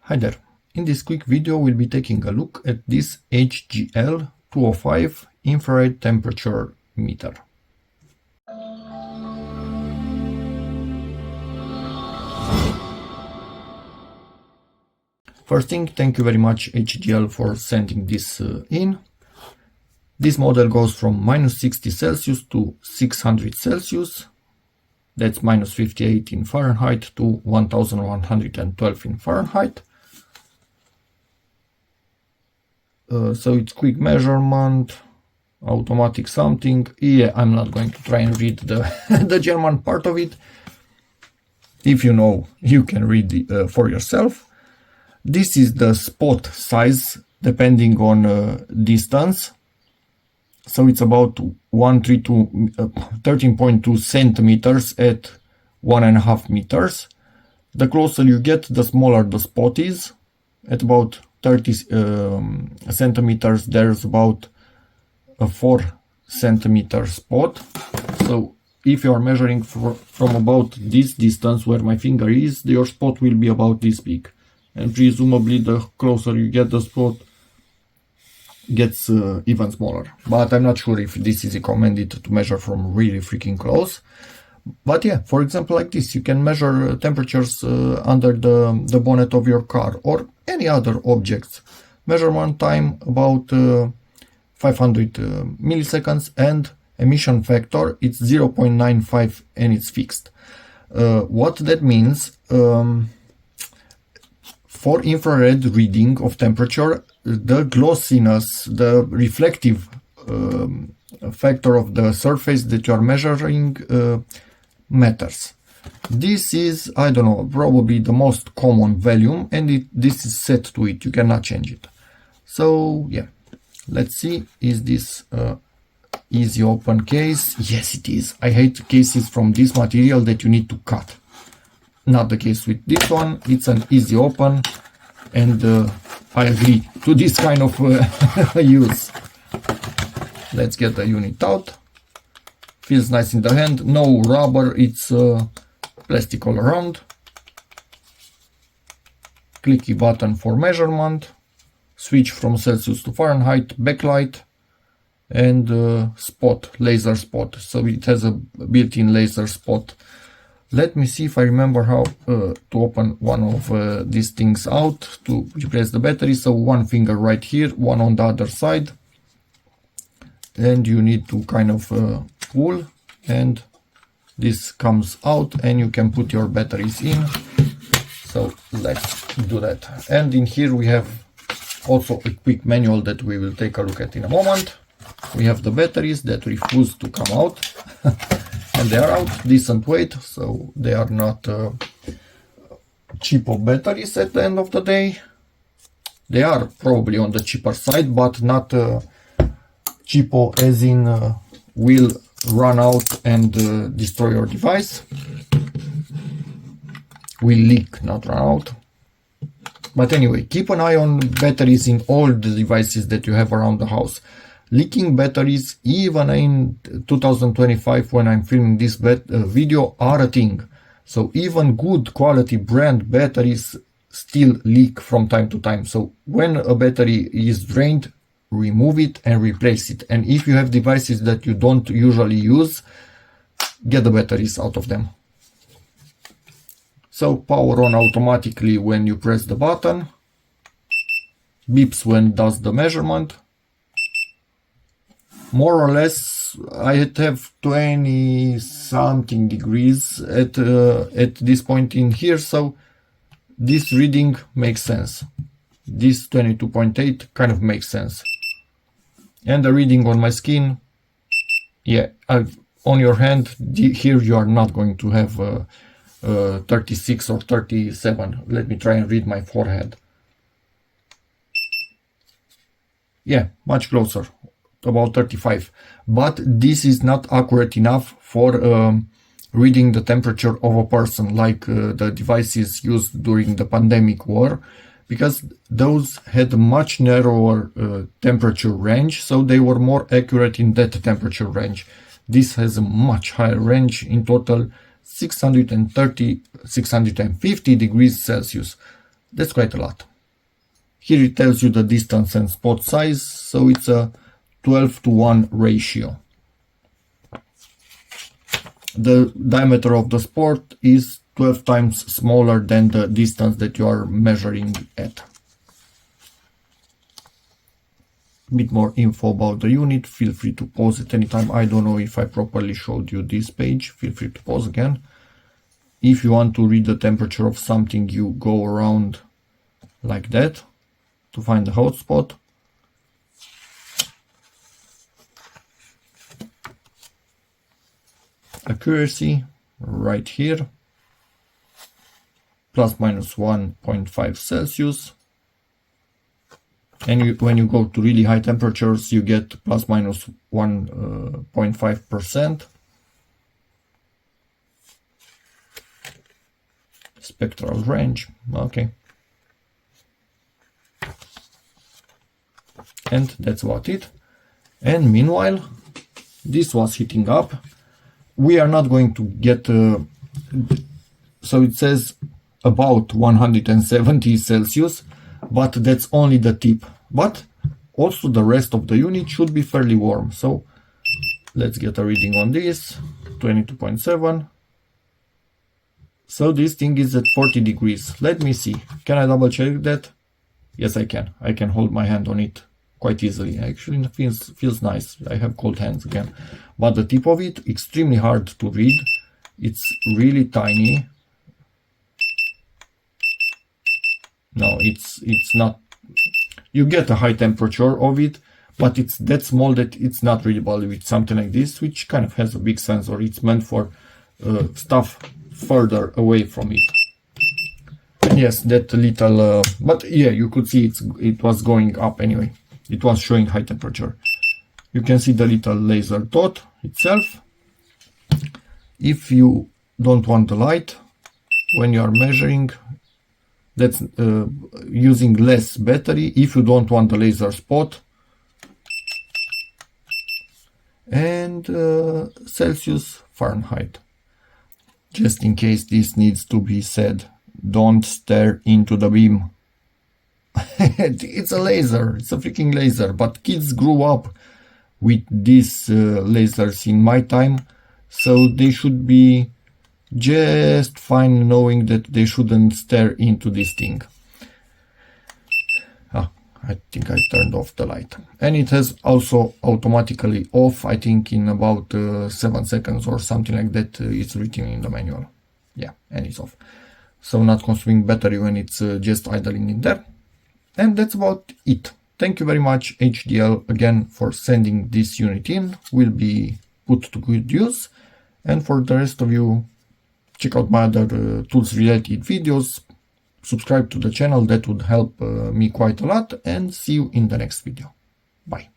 Hi there. In this quick video we'll be taking a look at this HGL-205 infrared temperature meter. First thing, thank you very much HGL for sending this in. This model goes from -60 Celsius to 600 Celsius. That's -58 in Fahrenheit to 1112 in Fahrenheit. So it's quick measurement, automatic something. Yeah, I'm not going to try and read the German part of it. If you know, you can read it for yourself. This is the spot size depending on distance. So it's about 13.2 centimeters at 1.5 meters. The closer you get, the smaller the spot is. At about 30 centimeters, there's about a 4 centimeter spot. So if you are measuring from about this distance where my finger is, your spot will be about this big. And presumably the closer you get, the spot gets even smaller. But I'm not sure if this is recommended to measure from really freaking close. But yeah, for example, like this, you can measure temperatures under the bonnet of your car or any other objects. Measurement time about 500 milliseconds, and emission factor it's 0.95 and it's fixed. What that means, for infrared reading of temperature, the glossiness, the reflective factor of the surface that you are measuring matters. This is, I don't know, probably the most common value, and this is set to it. You cannot change it. So yeah, let's see. Is this easy open case? Yes, it is. I hate cases from this material that you need to cut. Not the case with this one. It's an easy open, and I agree to this kind of use. Let's get the unit out. Feels nice in the hand. No rubber, it's plastic all around. Clicky button for measurement. Switch from Celsius to Fahrenheit. Backlight. And spot, laser spot. So it has a built-in laser spot. Let me see if I remember how to open one of these things out to replace the battery. So one finger right here, one on the other side. And you need to kind of pull, and this comes out and you can put your batteries in. So let's do that. And in here we have also a quick manual that we will take a look at in a moment. We have the batteries that refuse to come out. And they are out, decent weight, so they are not cheapo batteries at the end of the day. They are probably on the cheaper side, but not cheapo as in will run out and destroy your device. Will leak, not run out. But anyway, keep an eye on batteries in all the devices that you have around the house. Leaking batteries, even in 2025 when I'm filming this video, are a thing. So even good quality brand batteries still leak from time to time. So when a battery is drained, remove it and replace it. And if you have devices that you don't usually use, get the batteries out of them. So power on automatically when you press the button. Beeps when it does the measurement. More or less, I have 20 something degrees at this point in here, so this reading makes sense. This 22.8 kind of makes sense. And the reading on my skin, yeah, on your hand, here you are not going to have 36 or 37. Let me try and read my forehead. Yeah, much closer. About 35, but this is not accurate enough for reading the temperature of a person like the devices used during the pandemic war, because those had a much narrower temperature range, so they were more accurate in that temperature range. This has a much higher range, in total 650 degrees Celsius. That's quite a lot. Here it tells you the distance and spot size, so it's a 12:1 ratio. The diameter of the spot is 12 times smaller than the distance that you are measuring at. A bit more info about the unit, feel free to pause at any time. I don't know if I properly showed you this page, feel free to pause again. If you want to read the temperature of something, you go around like that to find the hotspot. Accuracy right here, plus minus 1.5 Celsius. And when you go to really high temperatures, you get plus minus 1.5%. Spectral range, okay. And that's about it. And meanwhile, this was heating up. We are not going to get, so it says about 170 Celsius, but that's only the tip. But also the rest of the unit should be fairly warm. So let's get a reading on this, 22.7. So this thing is at 40 degrees. Let me see. Can I double check that? Yes, I can. I can hold my hand on it quite easily. Actually, it feels nice. I have cold hands again. But the tip of it, extremely hard to read. It's really tiny. No, it's not. You get a high temperature of it, but it's that small that it's not readable with something like this, which kind of has a big sensor. It's meant for stuff further away from it. And yes, that little, but yeah, you could see it was going up anyway. It was showing high temperature. You can see the little laser dot itself. If you don't want the light when you are measuring, that's using less battery. If you don't want the laser spot, and Celsius, Fahrenheit. Just in case this needs to be said, don't stare into the beam. It's a laser, it's a freaking laser, but kids grew up with these lasers in my time, so they should be just fine knowing that they shouldn't stare into this thing. I think I turned off the light. And it has also automatically off, I think in about 7 seconds or something like that. It's written in the manual. Yeah, and it's off. So not consuming battery when it's just idling in there. And that's about it. Thank you very much HGL again for sending this unit in. Will be put to good use. And for the rest of you, check out my other tools related videos. Subscribe to the channel, that would help me quite a lot, and see you in the next video. Bye.